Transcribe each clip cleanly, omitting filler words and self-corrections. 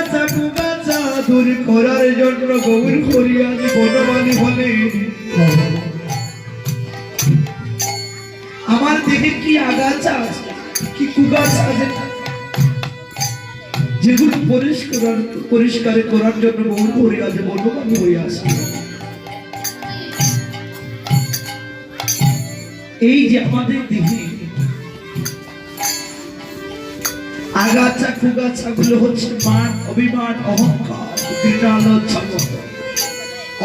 আগাছা কুগাছা দূর করার জন্য গৌর হরিয়াজ বনমালী বলে আমার দেহে কি আগাছা আছে কি কুগাছা আছে যেগুলো পরিষ্কার করার জন্য গৌর হরিয়াজ বনমালী হয়ে আসে। এই যে আমাদের দেহে আগাছা কুগাছা গুলো হচ্ছে মান অভিমান অহংকার ঘৃণা লজ্জা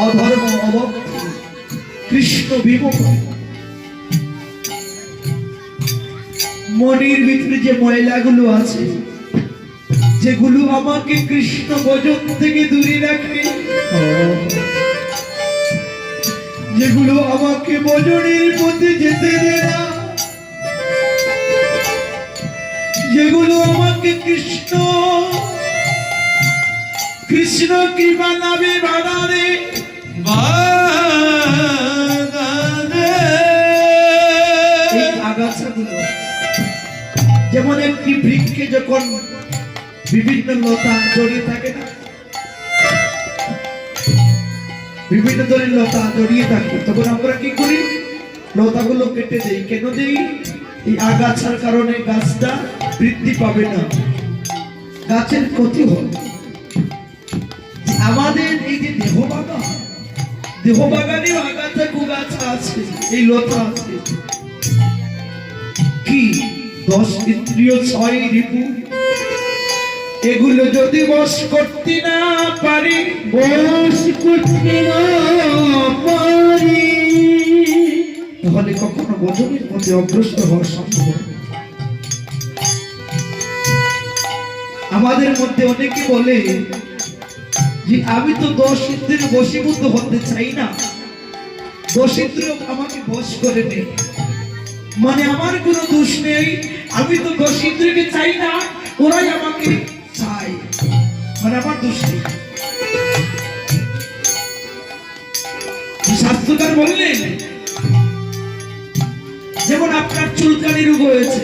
অধর্ম অভক্তি কৃষ্ণ বিমুখ মনের ভিতরে যে ময়লাগুলো আছে যেগুলো আমাকে কৃষ্ণ ভজন থেকে দূরে রাখে যেগুলো আমাকে ভজনের পথে যেতে দেয় না যেগুলো আমাকে কৃষ্ণ কৃষ্ণ কৃপা লাভে বাধা দে আগাছাগুলো যেমন একটি বৃক্ষে যখন বিভিন্ন লতা জড়িয়ে থাকে না বিভিন্ন ধরনের লতা জড়িয়ে থাকে তখন আমরা কি করি লতাগুলো কেটে দেই কেন দেই এই আগাছার কারণে গাছটা বৃদ্ধি পাবে না গাছের ক্ষতি হবে। আমাদের এই যে দেহ বাগানে আগাছা কুগাছা আছে এই লতা আছে কি 10 ইন্দ্রিয় 6 রিপু এগুলো যদি বশ করতে না পারি তাহলে কখনো ভজনের মধ্যে অগ্রসর হওয়া সম্ভব। আমাদের মধ্যে অনেকে বলে যে আমি তো 10 ইন্দ্রিয় বশীভূত হতে চাই না 10 ইন্দ্রিয় আমাকে বশ করে নেই মানে আমার কোনো দোষ নেই আমি তো 10 ইন্দ্রিয়কে চাই না ওরাই আমাকে চাই মানে আমার দোষ নেই। শাস্ত্রকার বললেন যেমন আপনার চুলকানি রোগ হয়েছে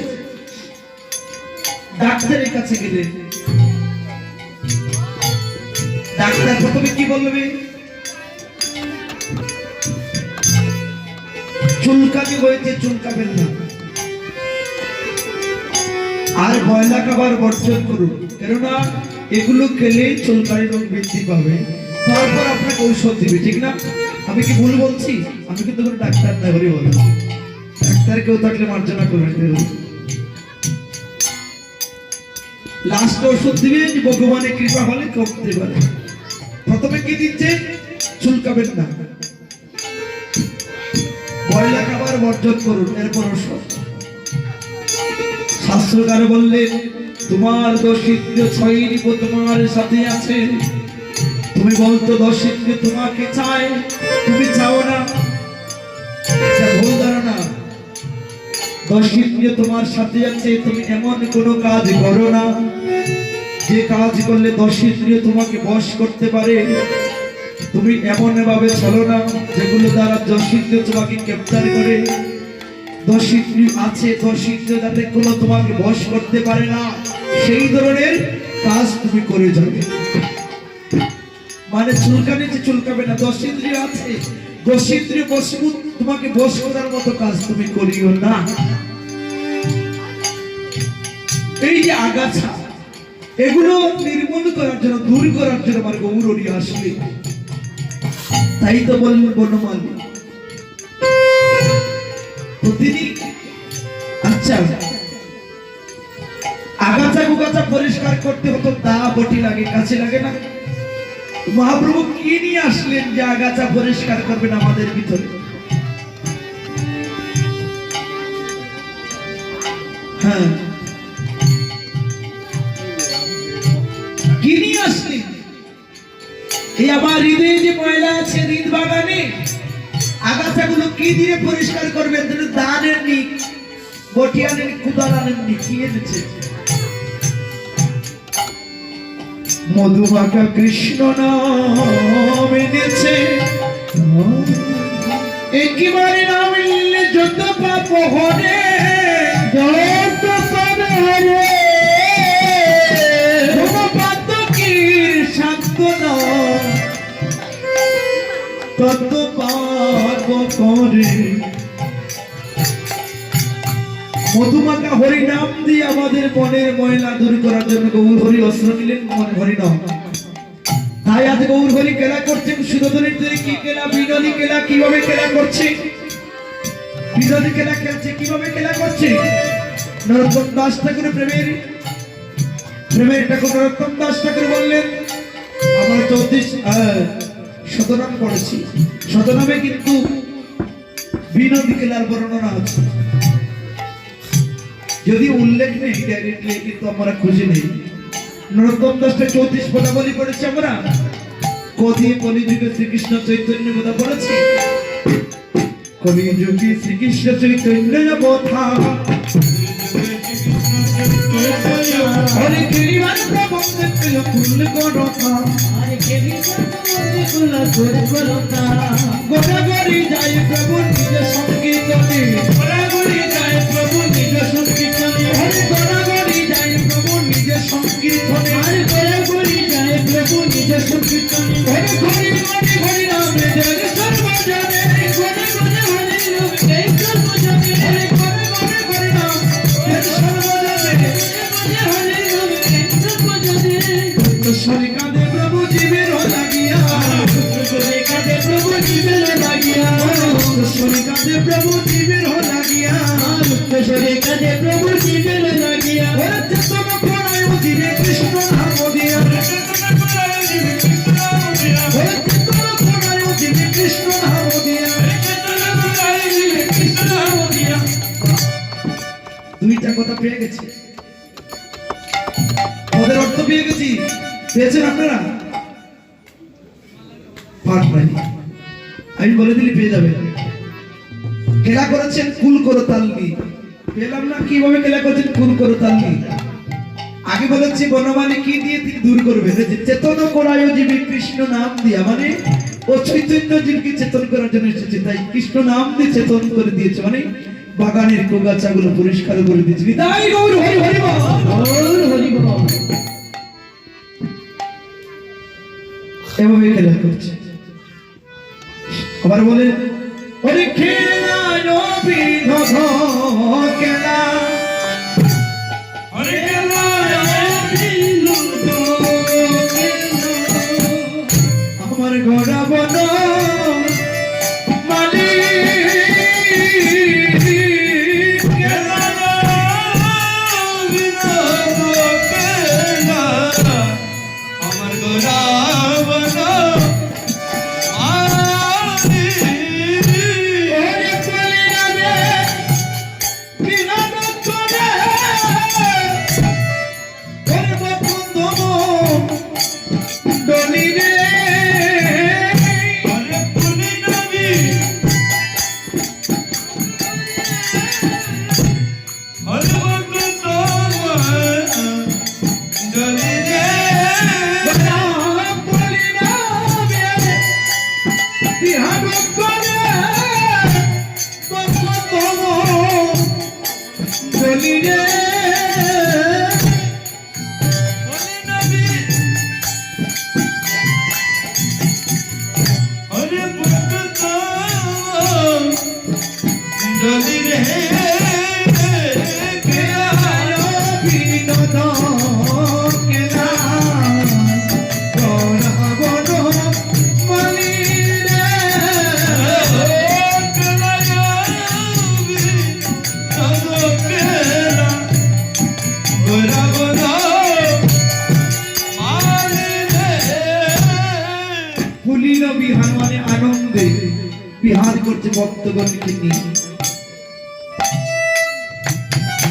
ডাক্তারের কাছে গেলেন ডাক্তার প্রথমে কি বলবে চুলকানি হয়েছে চুলকাবেন না আর ময়লা খাবার বর্জন করুন কেননা এগুলো খেলে চুলকানি রোগ বৃদ্ধি পাবে তারপর আপনাকে ঔষধ দিবে ঠিক না আমি কি ভুল বলছি আমি কিন্তু কোনো ডাক্তার না হরি বল ডাক্তার কেউ থাকলে মার্জনা করবেন লাস্ট ওষুধ দিবে যে ভগবানের কৃপা হলে কমতে পারে প্রথমে কি দিচ্ছে চুলকাবেন না ময়লা খাবার বর্জন করুন এরপর ওষুধ। শাস্ত্রকার বললেন তোমার 10 ইন্দ্রিয় 6 রিপু তোমার সাথে আছে তুমি বলতো 10 ইন্দ্রিয় তোমাকে চায় তুমি চাও না এটা ভুল ধারণা 10 ইন্দ্রিয় তোমার সাথে আছে তুমি এমন কোনো কাজ করো না যে কাজ করলে 10 ইন্দ্রিয় তোমাকে বশ করতে পারে তুমি এমন ভাবে চলো না যেগুলো দ্বারা 10 ইন্দ্রিয় তোমাকে ক্যাপচার করে 10 ইন্দ্রিয় আছে 10 ইন্দ্রিয় যাতে কোনো তোমাকে বশ করতে পারে না সেই ধরনের কাজ তুমি করে যাবে মানে চুলকানি যে চুলকাবে না 10 ইন্দ্রিয় আছে 10 ইন্দ্রিয় বশীভূত তোমাকে বশ করার মতো কাজ তুমি করিও না। এই যে আগাছা এগুলো নির্মূল করার জন্য দূর করার জন্য আমার গৌরী আসবে তাই তো বললেন বনমালী প্রতিদিন আচ্ছা আগাছা কুগাছা পরিষ্কার করতে হতো দা বটি লাগে কাছে লাগে না মহাপ্রভু কি নিয়ে আসলেন যে আগাছা পরিষ্কার করবেন আমাদের ভিতরে হ্যাঁ কি নিয়ে আসলেন এই আমার হৃদয়ে যে ময়লা আছে হৃদ বাগানে আগাছাগুলো কি দিয়ে পরিষ্কার করবেন দা আনেননি বটি আনেননি কুদাল আনেননি কি এনেছে মধুমাখা কৃষ্ণ নাম এনেছে একেবারে না মিললে যত পাপ হরে যত পাপ হরে কত পাপ করে মধুমাখা হরি নাম দিয়ে আমাদের মনের ময়লা দূর করার জন্য গৌর হরি অস্ত্র নিলেন মনে হরি নাম। তাই আজ গৌর হরি খেলা করছেন সুরধনির তৈরি কি খেলা বিনোদী খেলা কিভাবে খেলা করছে বিনোদী খেলা খেলছে কিভাবে খেলা করছে নরোত্তম দাস ঠাকুর প্রেমের ঠাকুর নরোত্তম দাস ঠাকুর বললেন আমরা শতনাম পড়েছি শতনামে কিন্তু বিনোদী খেলার বর্ণনা আছে যদি উল্লেখ নেই ডাইরেক্টলি কিন্তু আমরা খুঁজে নেই নরোত্তম দাসটা 34 পদাবলী পড়েছি আমরা কদি কলিযুগে শ্রীকৃষ্ণ চৈতন্য কথা পড়েছি কলিযুগে শ্রীকৃষ্ণ চৈতন্য কথা হরে গিরিবাস প্রবন্ধে পেল কুল গরতা হরে গিরিবাস প্রবন্ধে কুল গরতা গোড়াগড়ি যায় প্রভু নিজ সংকীর্তনে গোড়াগড়ি যায় প্রভু নিজ সংকীর্তনে হরে গোড়াগড়ি যায় প্রভু নিজ সংকীর্তনে হরে গোড়াগড়ি যায় প্রভু নিজ সংকীর্তনে হরে হরি হরি হরি নামে জয় সর্বজনে গড়ে গড়ে হরি নামে জয় সর্বজনে হরে গড়ে গড়ে হরি নাম জয় সর্বজনে শরী কাঁদে প্রভু জীবের লাগিয়া শরী কাঁদে প্রভু জীবের লাগিয়া শরী কাঁদে প্রভু জীবের লাগিয়া শরী কাঁদে প্রভু জীবের লাগিয়া চেতন করায় দিনে কৃষ্ণ নাম দিয়া চেতন করায় দিনে কৃষ্ণ নাম দিয়া দুইটা কথা পেয়ে গেছি ওদের অর্থ পেয়ে গেছি পেয়েছেন আপনারা পাঠ নাই আমি বলে দিলে পেয়ে যাবে খেলা করেছেন কুল করো তালনি পেলাম না কিভাবে খেলা করেছেন কুল করো তালনি আগে বলেছি বনমালী কি দিয়ে তিনি দূর করবে যে চেতন করায় জীবে কৃষ্ণ নাম দিয়া মানে ও চৈতন্য জীবকে চেতন করার জন্য এসেছে তাই কৃষ্ণ নাম দিয়ে চেতন করে দিয়েছে মানে বাগানের কোগাছাগুলো পরিষ্কার করে দিয়েছে তাই গৌর হরি হরি বল গৌর হরি বল এভাবে খেলা করছে আবার বলে ওরে খেলা নবীনধ খেলা ওরে খেলা নবীনধ আমার ঘোড়া বন মালি খেলা নবীনধ খেলা আমার ঘোড়া বিহার করছে ভক্তগণকে নিয়ে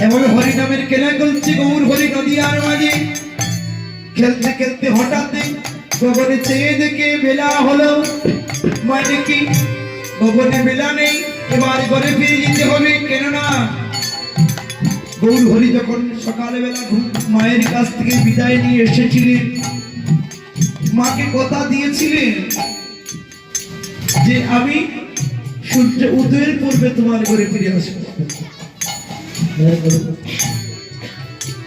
এমন হরিনামের খেলা চলছে গৌর হরি নদিয়ার মাঝে খেলতে খেলতে হঠাৎ গগনে চেয়ে দেখে বেলা হলো মানে কি গগনে বেলা নেই এবার ঘরে ফিরে যেতে হবে কেননা গৌর হরি যখন সকালবেলা মায়ের কাছ থেকে বিদায় নিয়ে এসেছিলেন মাকে কথা দিয়েছিলেন যে আমি সূর্য উদয়ের পূর্বে তোমার ঘরে ফিরে আসবো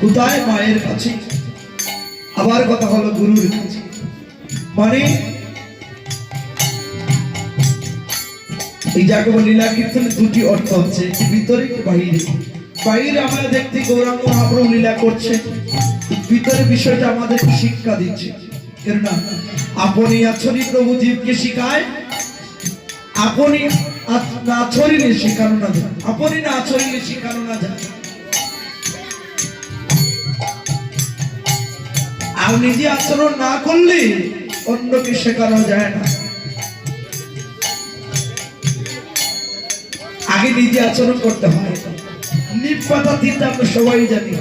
কোথায় মায়ের কাছে আবার কথা হলো গুরুর কাছে মানে এই যাকে বলে লীলা কীর্তনের দুটি অর্থ আছে, একটি ভিতরে একটি বাহিরে। বাহিরে আমরা দেখতে গৌরাঙ্গ মহাপ্রভু লীলা করছে, ভিতরে বিষয়টা আমাদের শিক্ষা দিচ্ছে। কেননা আপনি আছরি প্রভু জীবকে শিখায়, আপনি না ছড়িলে শেখানো না যায়, আপনি না ছড়িলে শেখানো না যায়। আর নিজে আচরণ না করলে অন্যকে শেখানো যায় না। আগে নিজে আচরণ করতে হয়। নিম পাতা তিনটা আমরা সবাই জানি,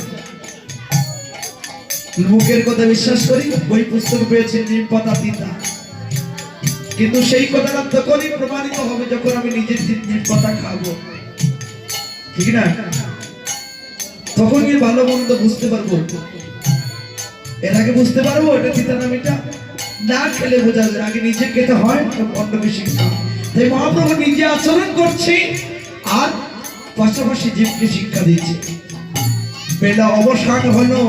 মুখের কথা বিশ্বাস করি, বই পুস্তক পেয়েছি নিম পাতা তিনটা, কিন্তু সেই কথাটা তখনই প্রমাণিত হবে যখন আমি নিজের নিম পাতা খাবো, ঠিক না? তখনই ভালো মন্দ বুঝতে পারবো। এর আগে বুঝতে পারবো এটা তিতা না মিঠা না খেলে বোঝা যায়। আগে নিজে খেতে হয়, অন্যকে শিখতে হয়। তাই মহাপ্রভু নিজে আচরণ করছে আর পাশাপাশি জীবকে শিক্ষা দিচ্ছে। বেলা অবসান হলো,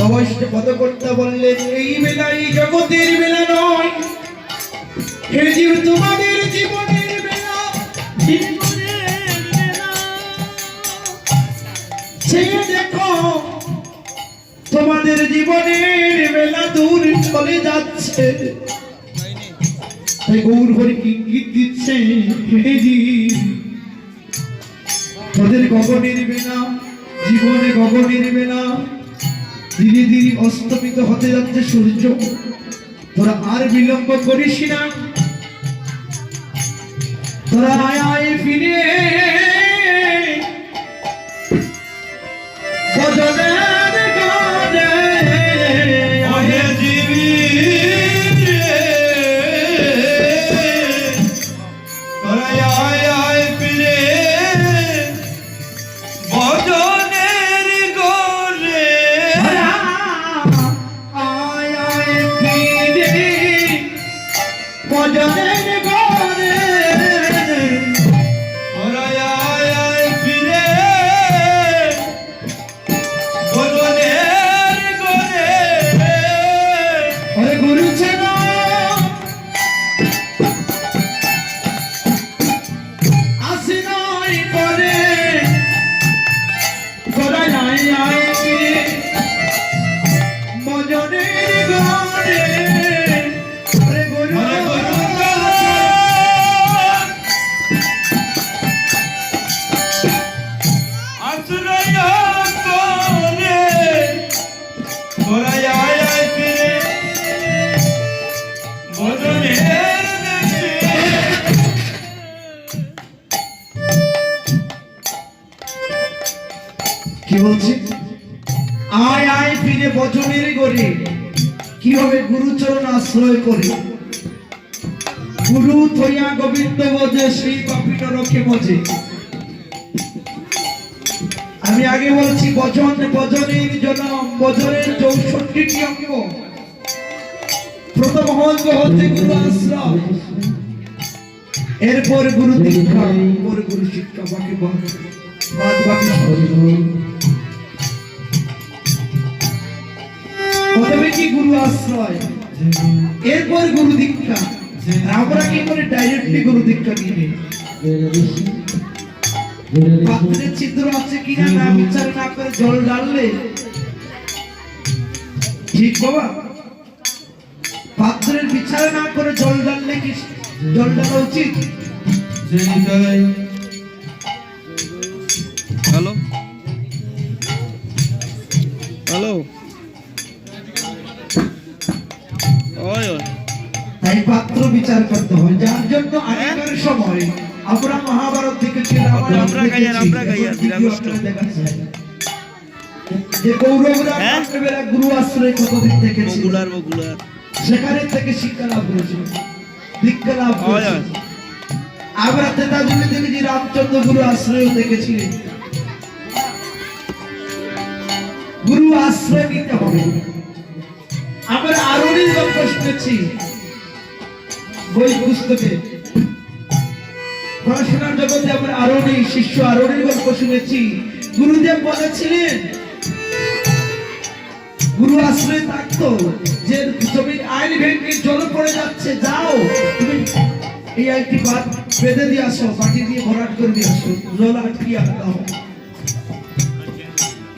অবশ্য পদকর্তা বললেন এই বেলা এই জগতের বেলা নয়, হে জীব তোমাদের জীবনের বেলা, জীবনের বেলা। সে দেখো তোমাদের জীবনের বেলা দূর চলে যাচ্ছে। তাই গৌর হরি ইঙ্গিত দিচ্ছে, হে জীব তোদের গগনের বেলা, জীবনে গগনের বেলা, ধীরে ধীরে অস্তমিত হতে যাচ্ছে সূর্য, তোরা আর বিলম্ব করিস না, তোরা আয় আয় ফিরে ভজনের গানে। ওহে জীবী তোরা আয় আয় ফিরে ভজনের গানে, আয় আয় ফিরে ভজনের গানে, ওরা আয় আয় ফিরে ভজনের গানে। ওরে গুরু চেনা আসি নয় পরে, তোরা আয় আয় ফিরে ভজনের গানে। ওরে গুরু আশ্রয় করে, তোরা আয় আয় ফিরে ভজনের দেশে। কি বলছি? আয় আয় ফিরে ভজনের গড়ে, কিভাবে গুরুচরণ আশ্রয় করে। গুরু থইয়া গোবিন্দ বজে, সেই পাপী নরকে মজে। আমি আগে বলছি বচন, বচনের জন্ম, বচনের 64টি অঙ্গ। প্রথম অঙ্গ হচ্ছে গুরু আশ্রয়, এরপর গুরু দীক্ষা, এরপর গুরু শিক্ষা, বাকি বাদ বাকি। প্রথমে কি গুরু আশ্রয়, এরপর গুরু দীক্ষা। আমরা কি করে ডাইরেক্টলি গুরু দীক্ষা নিয়ে পাত্রের ছিদ্র আছে কিনা না বিচার না করে জল ঢাললে ঠিক বাবা? পাত্রের বিচার না করে জল ঢাললে কি জল ঢালা উচিত? হ্যালো হ্যালো, তাই পাত্র বিচার করতে হয়। যার জন্য আগেকার সময় আমরা মহাভারত দেখেছি, যে কৌরবরা পাণ্ডবেরা গুরু আশ্রয় কতদিন দেখেছি, সেখানে থেকে শিক্ষা লাভ করেছিল, দীক্ষা লাভ করেছিল। আমরা তেতাজুলি দেখেছি রামচন্দ্র গুরু আশ্রয় দেখেছিলেন। গুরু আশ্রয় নিতে হবে। আমরা আরোহীর গল্প শুনেছি বই পুস্তকে, পড়াশোনার জগতে আমরা আরোহী শিষ্য আরোহীর গল্প শুনেছি। গুরুদেব বলেছিলেন, গুরু আশ্রয় থাকতো যে জমির আইন ভেঙে জল পড়ে যাচ্ছে, যাও তুমি এই একটি বাদ বেঁধে দিয়ে আসো, মাটি দিয়ে ভরাট করে দিয়ে আসো, জল আটকিয়ে দাও।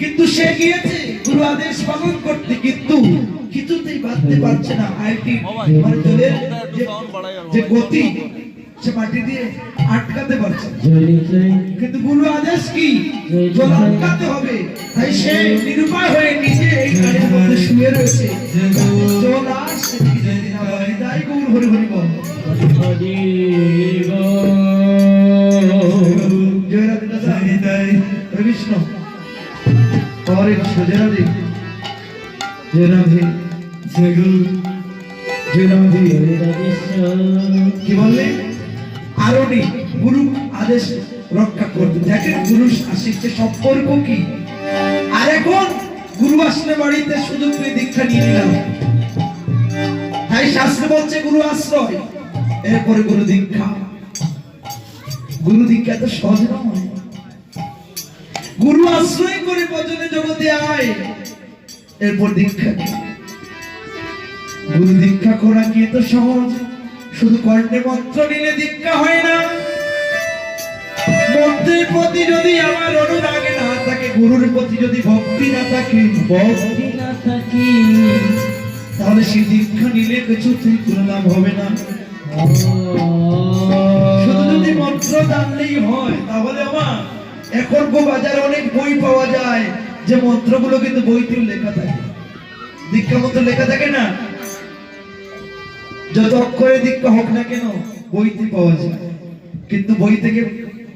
কিন্তু সে গিয়েছে গুরু আদেশ পালন করতে, কিন্তু কিছুতেই বাঁধতে পারছে না। আইটি মানে জলের যে গতি সে মাটি দিয়ে আটকাতে পারছে, কিন্তু গুরু আদেশ কি জল আটকাতে হবে। তাই সে নিরুপায় হয়ে নিজে এই গাড়ির মধ্যে শুয়ে রয়েছে। জল আসছে তাই গৌর হরি হরি বল। জয় রাধে দাদা, হরে কৃষ্ণ, হরে কৃষ্ণ, জয় রাধে, জয় রাধে, জয় গুরু, জয় রাধে, কি বললে আরো নেই গুরু আদেশ রক্ষা করতে। দেখেন গুরু আসছে সম্পর্ক কি। আর এখন গুরু আসলে বাড়িতে শুধু তুই দীক্ষা নিয়ে নিলাম, তাই শাস্ত্র বলছে গুরু আশ্রয়, এরপরে গুরু দীক্ষা। গুরু দীক্ষা তো সহজ নয়। গুরু আশ্রয় করে ভজনে জগতে আয়, এরপর দীক্ষা। গুরু দীক্ষা করা কি তো সহজ? শুধু কর্ণে মন্ত্র নিলে দীক্ষা হয় না। মন্ত্রের প্রতি যদি আমার অনুরাগ না থাকে, গুরুর প্রতি যদি ভক্তি না থাকে, তাহলে সেই দীক্ষা নিলে কিছুতেই কোনো লাভ হবে না। শুধু যদি মন্ত্র জানলেই হয়, তাহলে আমার এখন বাজারে অনেক বই পাওয়া যায় যে মন্ত্রগুলো কিন্তু বইতে লেখা থাকে, দীক্ষা মন্ত্র লেখা থাকে না। যত অক্ষরে দীক্ষা হোক না কেন বইতে পাওয়া যায়, কিন্তু বই থেকে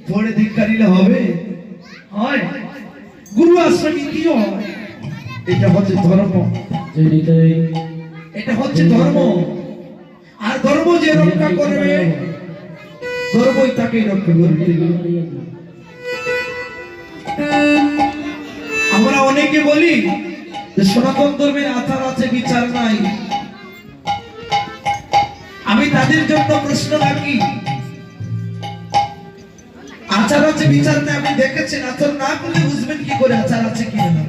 পড়ে দীক্ষা নিলে হবে? হয়? গুরু আশ্রয় নীতিও হয়। এটা হচ্ছে ধর্ম, এটা হচ্ছে ধর্ম। আর ধর্ম যে রক্ষা করবে, ধর্মই তাকে রক্ষা করবে। আমরা অনেকে বলি যে সনাতন ধর্মের আচার আছে, বিচার নাই। আমি তাদের জন্য প্রশ্ন রাখি, আচার আছে বিচার নেই, আপনি দেখেছেন? আচার না করলে বুঝবেন কি করে আচার আছে কি না?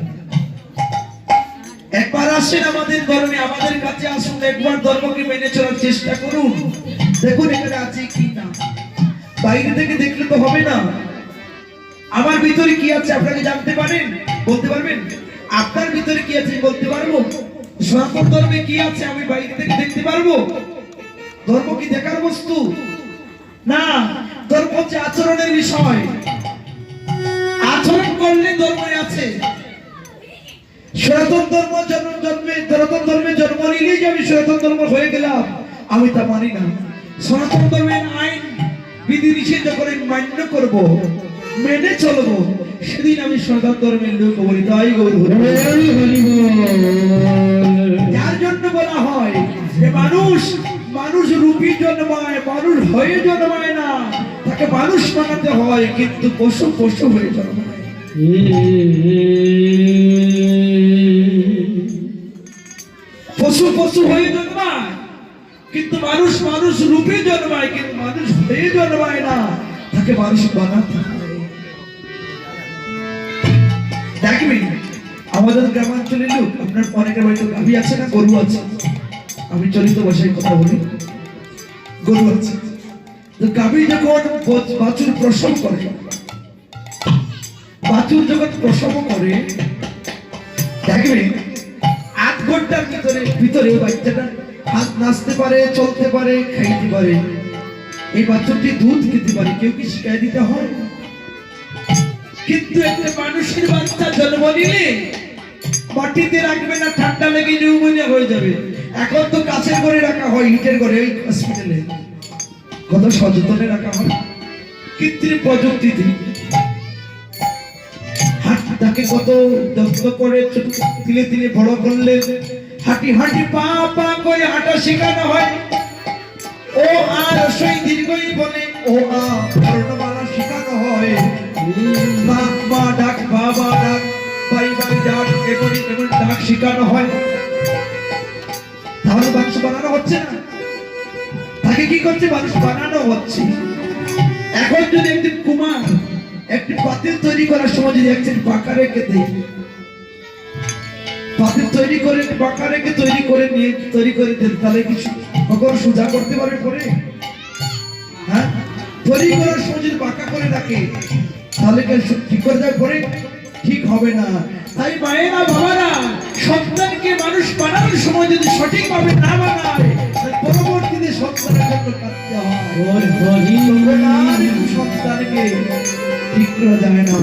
একবার আসেন আমাদের ধর্মে, আমাদের কাছে আসুন, একবার ধর্মকে মেনে চলার চেষ্টা করুন, দেখুন এখানে আছে কি না। বাইরে থেকে দেখলে তো হবে না। আমার ভিতরে কি আছে আপনাকে জানতে পারেন, বলতে পারবেন? আপনার ভিতরে কি আছে বলতে পারবো? সনাতন ধর্মে কি আছে আমি বাইরে থেকে দেখতে পারবো? ধর্ম কি দেখার বস্তু না, ধর্ম হচ্ছে আচরণের বিষয়। আচরণ করলে ধর্ম আছে। সনাতন ধর্ম সনাতন ধর্মে জন্ম নিলেই যে আমি সনাতন ধর্ম হয়ে গেলাম, আমি তা মানি না। সনাতন ধর্মের আইন বিধি নিষেধ যখন মান্য করবো, মেনে চলবো, সেদিন আমি সনাতন ধর্মের লোক বলি। তাই গৌর হরি যার জন্য বলা হয় যে মানুষ রূপী জন্মায়, মানুষ হয়ে জন্মায় না, তাকে মানুষ বানাতে হয়, কিন্তু পশু হয়ে জন্মায়। পশু হয়ে জন্মায়, কিন্তু মানুষ রূপে জন্মায়, কিন্তু মানুষ হয়ে জন্মায় না, তাকে মানুষ বানাতে হয়। দেখবেন আমাদের গ্রামাঞ্চলের লোক, আপনার অনেকের বাড়িতে গাভী আছে না, গরু আছে? আমি চলিত ভাষায় কথা বলি, গরু আছে। তো গাভী যখন বাছুর প্রসব করে, বাছুর যখন প্রসব করে, দেখবেন 8 ঘন্টার ভিতরে বাচ্চাটা হাত নাচতে পারে, চলতে পারে, খাইতে পারে। এই বাচ্চাটি দুধ খেতে পারে। কেউ কি শিখাই দিতে হয়? কিন্তু একটা মানুষের বাচ্চা জন্ম নিলে মাটিতে রাখবে না, ঠান্ডা লেগে নিউমোনিয়া হয়ে যাবে। এখন তো কাছের ঘরে রাখা হয়, হিটের ঘরে, ওই হসপিটালে কত সযত্নে রাখা হয় কৃত্রিম প্রযুক্তিতে। তাকে কত যত্ন করে তিলে তিলে বড় করলে, হাঁটি পা করে হাঁটা শেখানো হয়। ও আর রসই দীর্ঘই বলে ও আ বর্ণমালা শেখানো হয়। মা ডাক, বাবা ডাক, ভাই ডাক, এমনি ডাক শেখানো হয়। তাহলে মানুষ বানানো হচ্ছে না? তাকে কি করছে? মানুষ বানানো হচ্ছে। এখন যদি একটি কুমার একটি পাতিল তৈরি করার সময় যদি একজন বাঁকা রেখে দেয়, পাতিল তৈরি করে বাঁকা রেখে তৈরি করে দেন, তাহলে কিছু কখনো সোজা করতে পারে? পরে তৈরি করার সময় যদি বাঁকা করে রাখে তাহলে ঠিক করে দেওয়ার পরে ঠিক হবে না। তাই মায়েরা বাবারা সন্তানকে মানুষ বানানোর সময় যদি সঠিকভাবে না বানায় পরবর্তীতে সন্তানের জন্য কাঁদতে হয়। সন্তানকে ঠিক করা যায় না,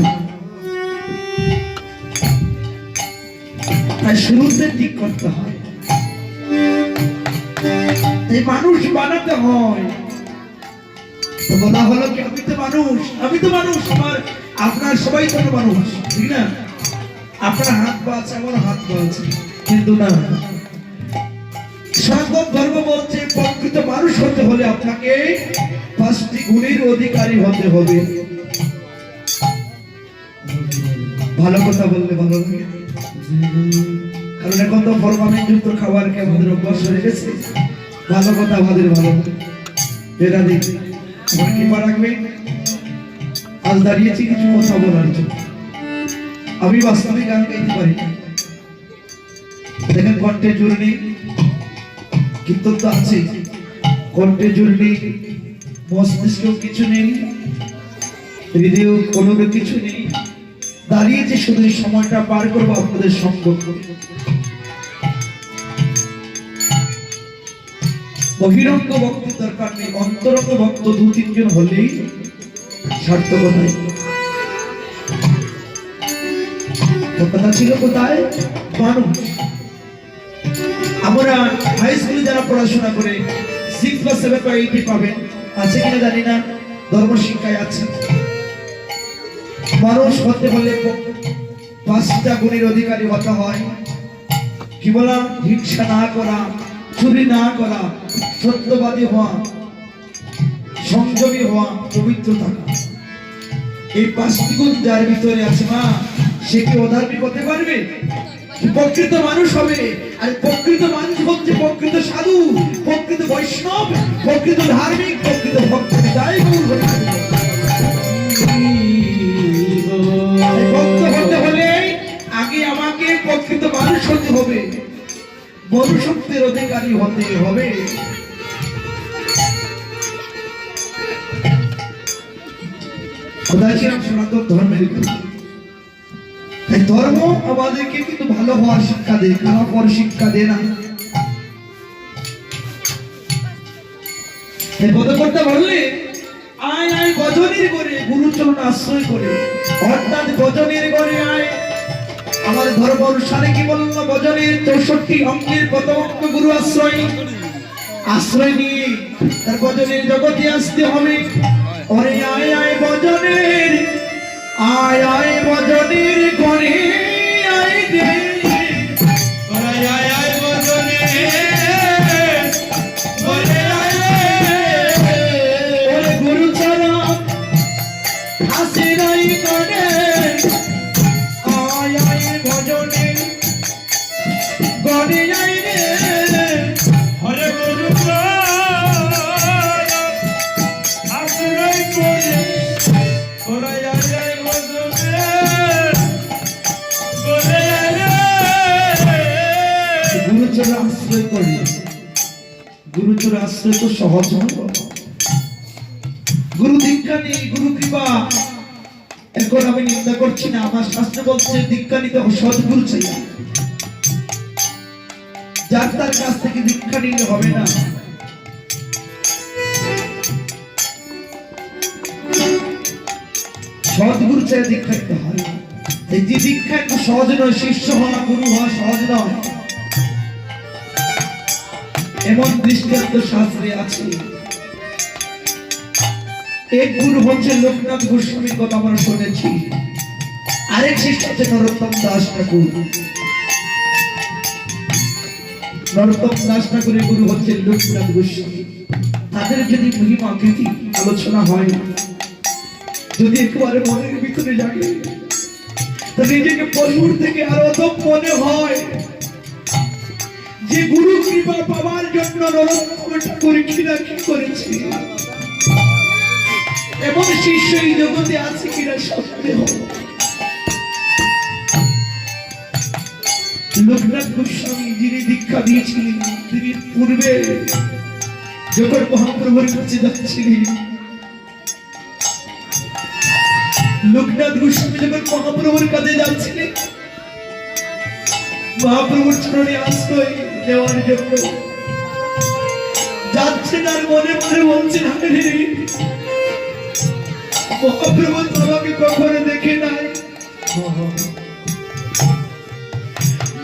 তাই শুরুতে ঠিক করতে হয়। এই মানুষ বানাতে হয়। বলা হলো কি আমি তো মানুষ, আমার আপনার সবাই তো মানুষ, ঠিক না? আপনার হাত পা আছে, আমার হাত পা আছে, কিন্তু না, সনাতন ধর্ম বলছে প্রকৃত মানুষ হতে হলে আপনাকে 5টি গুণের অধিকারী হতে হবে। ভালো কথা বললে ভালো লাগে, কারণ এখন তো ফরমালিন যুক্ত খাবার কে আমাদের অভ্যাস হয়ে গেছে। ভালো কথা আমাদের ভালো এরা দেখি কি রাখবে। আজ দাঁড়িয়েছি কিছু কথা বলার জন্য। আমি বাস্তবিক গান গাইতে পারি না, দেখেন কণ্ঠে জোর নেই, কীর্তন তো আছে, কণ্ঠে জোর নেই, মস্তিষ্কেও কিছু নেই, হৃদয়েও কোনো কিছু নেই। দাঁড়িয়েছে শুধু এই সময়টা পার করবো আপনাদের সঙ্গ। বহিরঙ্গ ভক্তের দরকার নেই, অন্তরঙ্গ ভক্ত 2-3 জন হলেই সার্থকতা। কথা ছিল কোথায়? মানুষ। আমরা হাই স্কুলে যারা পড়াশোনা করে 6 বা 7 বা 8 পাবেন, আছে কিনা জানি না, ধর্ম শিক্ষায় আছে। মানুষ হতে হলে 5টা গুণের অধিকারী হতে হয়। কি বলা? হিংসা না করা, চুরি না করা, সত্যবাদী হওয়া, সংযমী হওয়া, পবিত্র থাকা। এই 5টি গুণ যার ভিতরে আছে মা, সে কি অধার্মিক হতে পারবে? প্রকৃত মানুষ হবে। আর প্রকৃত মানুষ হচ্ছে প্রকৃত সাধু, প্রকৃত বৈষ্ণব, প্রকৃত ধার্মিক, প্রকৃত ভক্ত। তাই ভক্ত হতে হলে আগে আমাকে প্রকৃত মানুষ হতে হবে, মনুষ্যত্বের অধিকারী হতে হবে। সনাতন ধর্মের ধর্ম আমাদেরকে কিন্তু ভালো হওয়ার শিক্ষা দেয়, খারাপ হওয়ার শিক্ষা দেয় না। করতে বললে আয় আয় গজনের করে গুরুচরণ আশ্রয় করে, অর্থাৎ গজনের করে আয়। আমাদের ধর্ম অনুসারে কি বললো? গজনের 64 অঙ্গের প্রথম অঙ্গ গুরু আশ্রয় নিয়ে তার গজনের জগতে আসতে হবে। ওরে আয় আয় গজনের, আয় আয় গজনের করে আয় রে, আয় আয় আয় গজনের করে আয় রে, ওরে গুরুচরণ আশ্রয় করে আয় আয় গজনের করে আয় রে, হরে গুরুচরণ আশ্রয় করে করে আয় আয় গজনের করে আয় রে। গুরুচরণ আশ্রয় করে, গুরুচরণ আশ্রয় তো সহজ নয়। গুরু দীক্ষা নেই, গুরু কৃপা। এখন আমি নিন্দা করছি না, আমার শাস্ত্র বলছে দীক্ষা নিতে সদ্গুরু চাই, যার তার কাছ থেকে দীক্ষা নিতে হবে না। সদ্গুরু চাই দীক্ষা নিতে হয়। এই যে দীক্ষা একটু সহজ নয়, শিষ্য হওয়া গুরু হওয়া সহজ নয়, এমন দৃষ্টান্ত শাস্ত্রে আছে। এক গুরু হচ্ছে লোকনাথ গোস্বামীর কথা আমরা শুনেছি, আরেক শিষ্য হচ্ছে নরোত্তম দাস ঠাকুর। নরোত্তম দাস ঠাকুরের গুরু হচ্ছে লোকনাথ গোস্বামী। তাদের যদি মহিমা কৃতি আলোচনা হয়, যদি একেবারে মনের ভিতরে জাগে, তো নিজেকে পশুর থেকে আরো অধম মনে হয়। যে গুরু কৃপা পাওয়ার জন্য নরোত্তম ঠাকুর কিনা কি করেছে, এমন শিষ্য এই জগতে আছে কিনা সন্দেহ। লোকনাথ গোস্বামী যিনি দীক্ষা দিয়েছিলেন, তিনি পূর্বে যখন মহাপ্রভুর কাছে যাচ্ছিলেন লোকনাথ গোস্বামী যখন মহাপ্রভুর কাছে যাচ্ছিলেন, মহাপ্রভুর চরণে আশ্রয় নেওয়ার জন্য যাচ্ছেন, আর মনে মনে বলছেন, আরে মহাপ্রভু তো আমাকে কখনো দেখে নাই,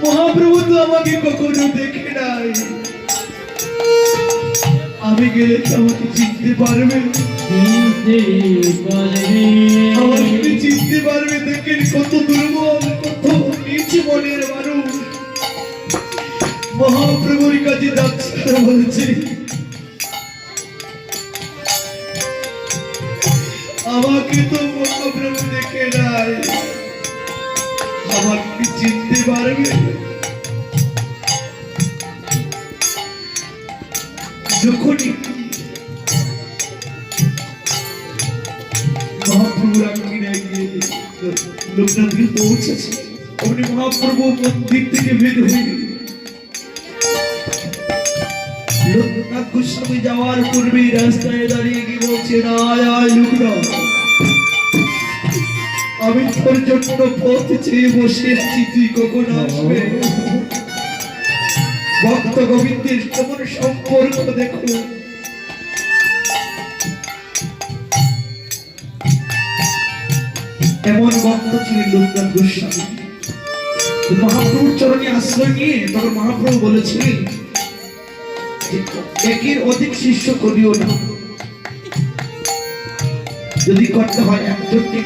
মহাপ্রভু তো আমাকে কখনো দেখে নাই, আমি গেলে তো আমাকে চিনতে পারবে, আমাকে চিনতে পারবে। দেখেন কত দুর্বল, কত নিচ মনের মানুষ মহাপ্রভুর কাছে যাচ্ছে, বলছে আমাকে তো মহাপ্রভু দেখে নাই, আমাকে চিনতে পারবে। যখনই মহাপ্রভুর আঙ্গিনায় গিয়ে লোকনাথকে পৌঁছেছে, অমনি মহাপ্রভু মন্দির থেকে বের হয়ে লোকনাথ গোস্বামী যাওয়ার পূর্বে রাস্তায় দাঁড়িয়ে গিয়ে বলছে, আয় আয় লোকনাথ, আমি তোর জন্য পথ চেয়ে বসে আছি, তুই কখন আসবে? ভক্ত গোবিন্দের কেমন সম্পর্ক দেখো। এমন ভক্ত ছিলেন লোকনাথ গোস্বামী। মহাপ্রভুর চরণে আশ্রয় নিয়ে তখন মহাপ্রভু বলেছিলেন, একের অধিক শিষ্য করিও না, যদি করতে হয় একজনকে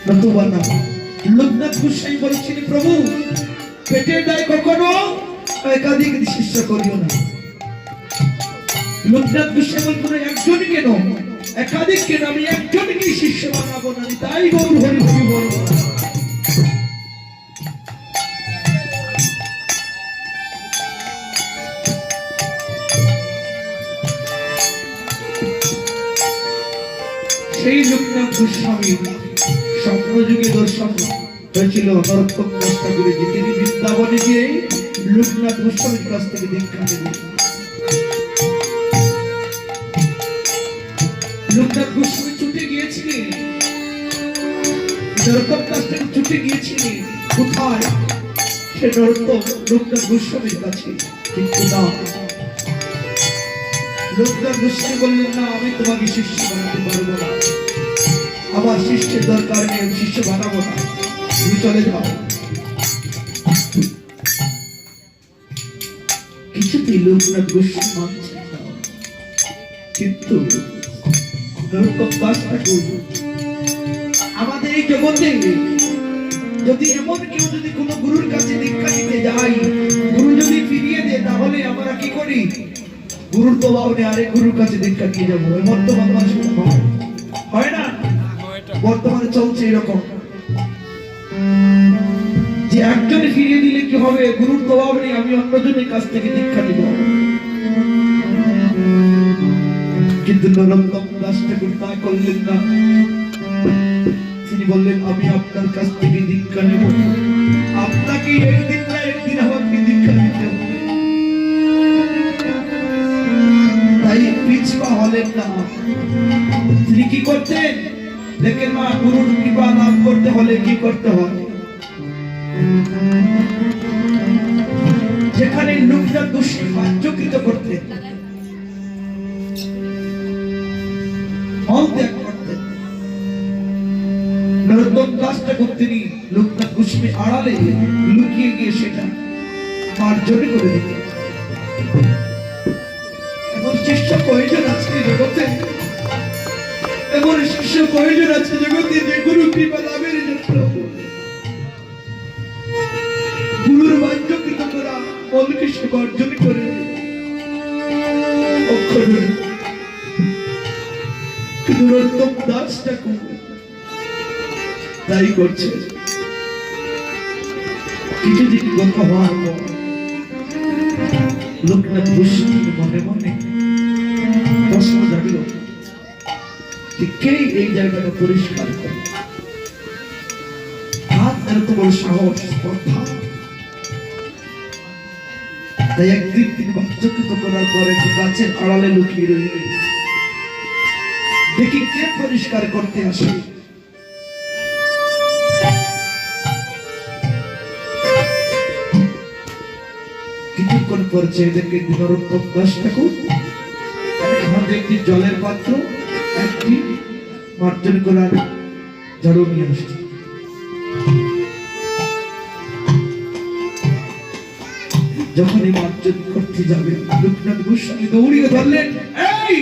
নতুবা না। লোকনাথ গোস্বামী বলেছিলেন, প্রভু পেটের দায় কখনো একাধিক শিষ্য করিও না। লোকনাথ গোস্বামী বললেন, একজন কেন, একাধিক কেন, আমি একজনকে শিষ্য বানাবো না, তাই গৌর হরি হরি বলবো। সেই লোকনাথ গোস্বামী স্বপ্ন যুগে দর্শন হয়েছিল নরোত্তম দাস ঠাকুরের, যে তিনি বৃন্দাবনে গিয়ে লোকনাথ গোস্বামীর কাছ থেকে দীক্ষা নেবেন। লোকনাথ গোস্বামী ছুটে গিয়েছিলেন, নরোত্তম দাস ঠাকুর ছুটে গিয়েছিলেন কোথায়? সে নরোত্তম লোকনাথ গোস্বামীর কাছে। কিন্তু না, লোকনাথ গোস্বামী বললেন, না, আমি তোমাকে শিষ্য বানাতে পারবো না, আমার শিষ্যের দরকার নেই, আমি শিষ্য বানাবো না, তুমি চলে যাও। কিছুতেই লোকনাথ গোস্বামী মানছে না। কিন্তু নরোত্তম দাস ঠাকুর, আমাদের এই জগতে যদি এমন কেউ যদি কোনো গুরুর কাছে দীক্ষা নিতে যায়, গুরু যদি ফিরিয়ে দেয়, তাহলে আমরা কি করি? গুরুর তো ভাবনে আরেক গুরুর কাছে দীক্ষা নিয়ে যাবো, এমন তো মানুষ হয় না? বর্তমানে চলছে এরকম, যে একজন ফিরিয়ে দিলে কি হবে, গুরুর প্রভাব নেই, আমি অন্যজনের কাছ থেকে দীক্ষা নিব। কিন্তু নরোত্তম দাস ঠাকুর তা করলেন না। তিনি বললেন, আমি আপনার কাছ থেকে দীক্ষা নেব, আপনাকে একদিন না একদিন আমাকে দীক্ষা নিতে হবে। তাই পিছপা হলেন না। তিনি কি করতেন দেখেন মা, গুরুর কৃপা লাভ করতে হলে কি করতে হয়? যেখানে লোকনাথ গোস্বামী বাহ্যকৃত করতেন, মল ত্যাগ করতেন, নরোত্তম দাস ঠাকুর তিনি লোকনাথ গোস্বামী আড়ালে লুকিয়ে গিয়ে সেটা মার্জনে করে দিতেন। এমন শিষ্য কয়জন আছে জগতে, এমন শিষ্য কয়জন আছে জগতে, যে গুরু কৃপা লাভের জন্য গুরুর বাহ্যকৃত করা মলকে সে বর্জন করে নরোত্তম দাস ঠাকুর তাই করছে। কিছুদিন গত হওয়ার পর লোকনাথ গোস্বামীর মনে মনে প্রশ্ন জাগল, কে এই জায়গাটা পরিষ্কার করে? হাত এত বড় সাহস, স্পর্ধা। তাই একদিন তিনি বাহ্যকৃত করার পরে গাছের আড়ালে লুকিয়ে রইলেন, দেখি কে পরিষ্কার করতে আসে। কিছুক্ষণ পরে এদেরকে নরোত্তম দাস ঠাকুর হাতে একটি জলের পাত্র একটি মার্জন করার ঝাড়ু নিয়ে আসছে। যখন এই মার্জন করতে যাবে লোকনাথ গোস্বামী দৌড়িয়ে ধরলেন, এই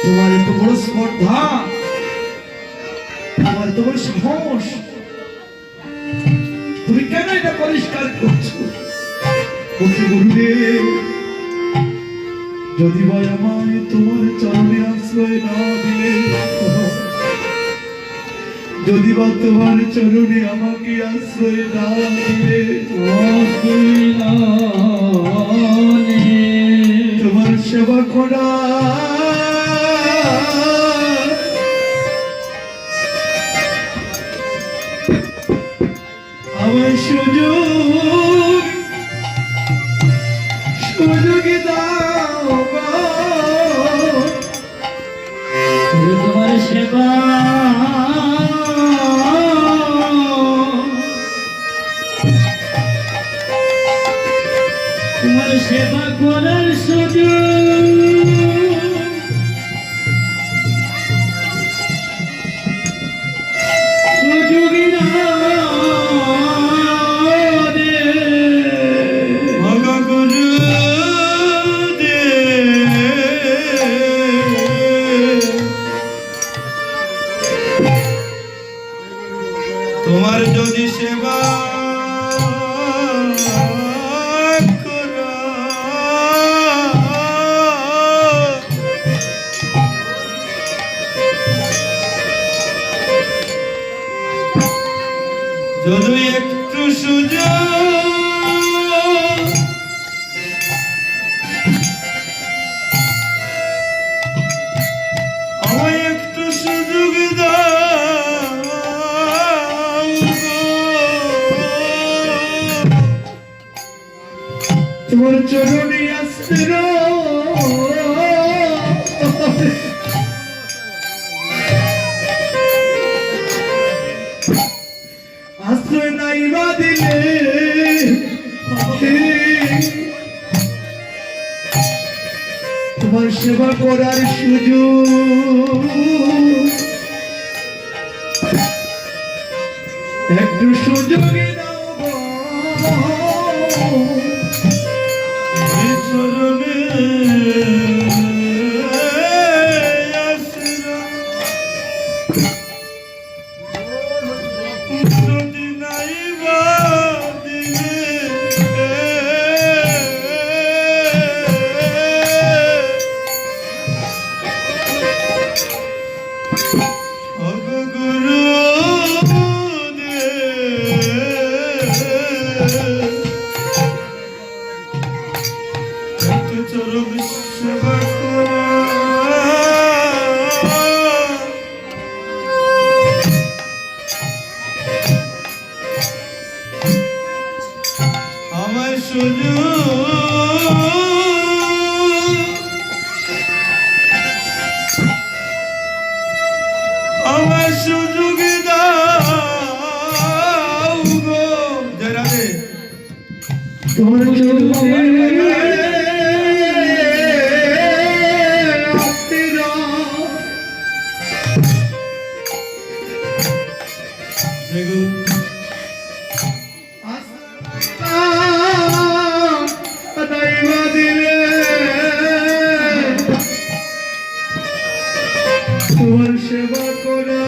তোমার এত বড় স্পর্ধা, তোমার এত বড় সাহস, তুমি কেন এটা পরিষ্কার করছো? গুরুদেব, যদি ভাই আমায় তোমার চরণে আশ্রয় না দিলে, যদি বা তোমার চরণে আমাকে আশ্রয় না দিলে, তোমার সেবা করা আমার সুযোগী দাও, তোমার সেবা করার সুযোগী তোমার যদি সেবা যদি একটু সুযোগ আমায় একটু সুযোগ দাও, তোমার চরণে আশ্রয় নাই বা দিলে, তোমার সেবা করার সুযোগ একটু সুযোগে দাও চরণে যদি নাই বা চরণ সেবা করা আমায় সুযোগ দাও গো, জয় রাধে। তোমার তোমার সেবা করা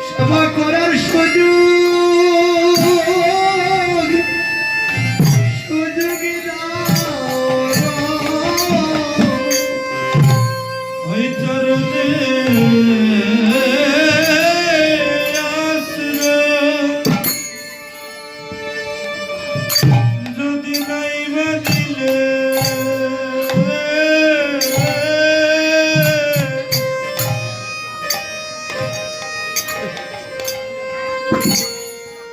সেবা করার সুযোগ সুযোগী ওই চরণে যদি নাই বা দিলে,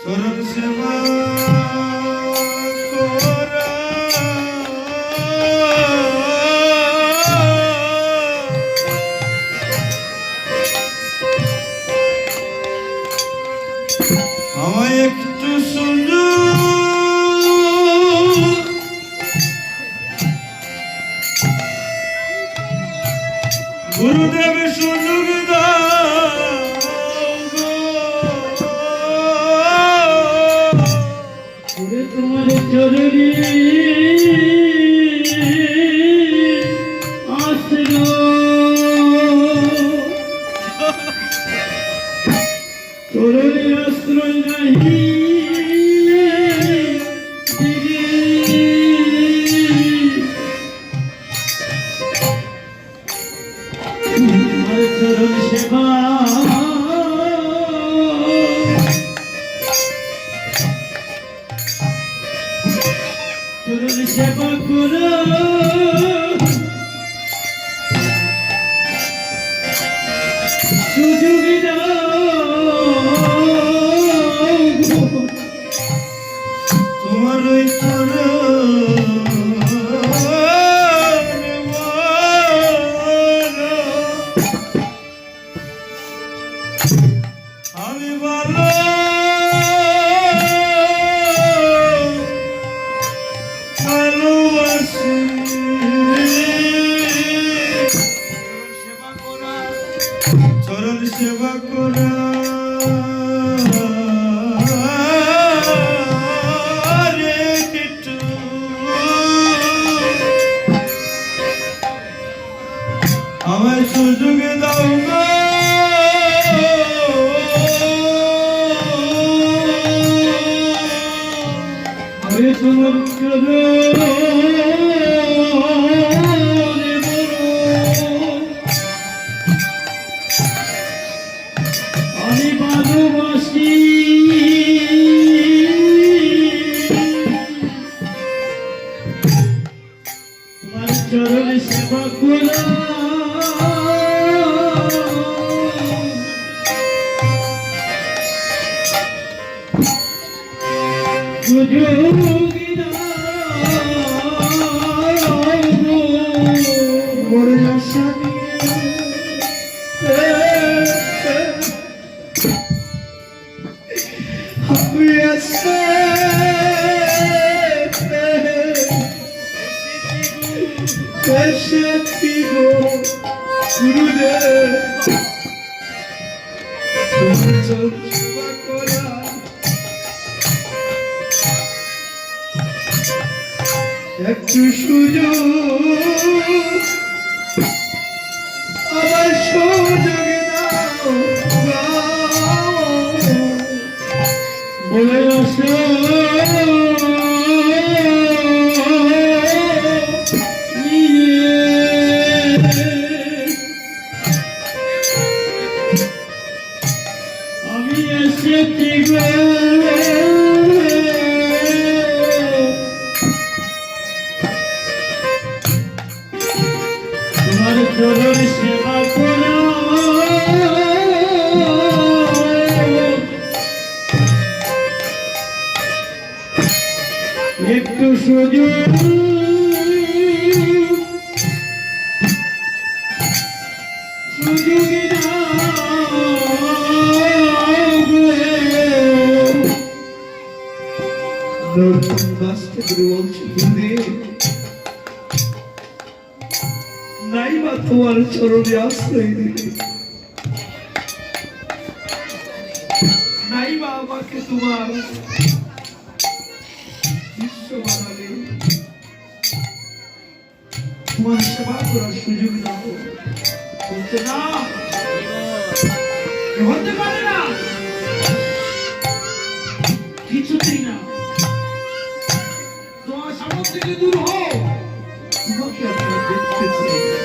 চরণ সেবা করা চরণে আশ্রয় নাই তোমার চরণ সেবা চরণ সেবা করো সুযোগী তোমার ওই আমি ভালো ভালোবাসি চরণ সেবা করা রে কিট্টু আমার সুযোগ দাও গো আমি তোমার চরণে আমি ভালোবাসি তোমার চরণে সেবা করা সুযোগী বড় আশা আমি আসে এসেছি গো গুরুদেব তোমার চরণ সেবা করা একটু সুযোগ আমার সুযোগে দাও বলে আসো আমি এসেছি গো তোমার চরণ সেবা করো একটু সুযোগ সুযোগী নরম বাস্তে করে বলছি গুরুদেব নাই বা তোমার চরণে আশ্রয় দিলে নাই বা আমাকে তোমার বিশ্ব বানালে তোমার সেবা করার সুযোগ দাও বলছে না এ হতে পারে না কিছুতেই না তোমার সামনে থেকে দূর হও তোমাকে আপনারা দেখতে চাই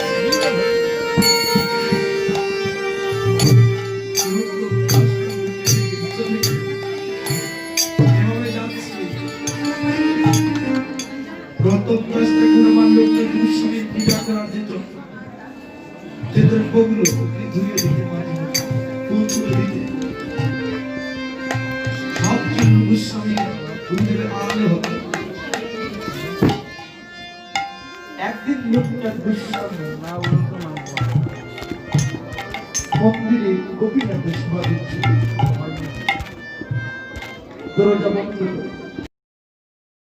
গতকালকে গুণমান লোককে দুঃসমে পূজা করার যেত দ্রব্যগুলো ধুয়ে দিতে পারে ফুল তুলে দিতে সব জন্য গোস্বামী গুরুদেবের আড়ালে হতো একদিন লোকনাথ গোস্বামী মন্দিরে গোপীনাথের সেবা দিচ্ছিল দরজা বন্ধ করে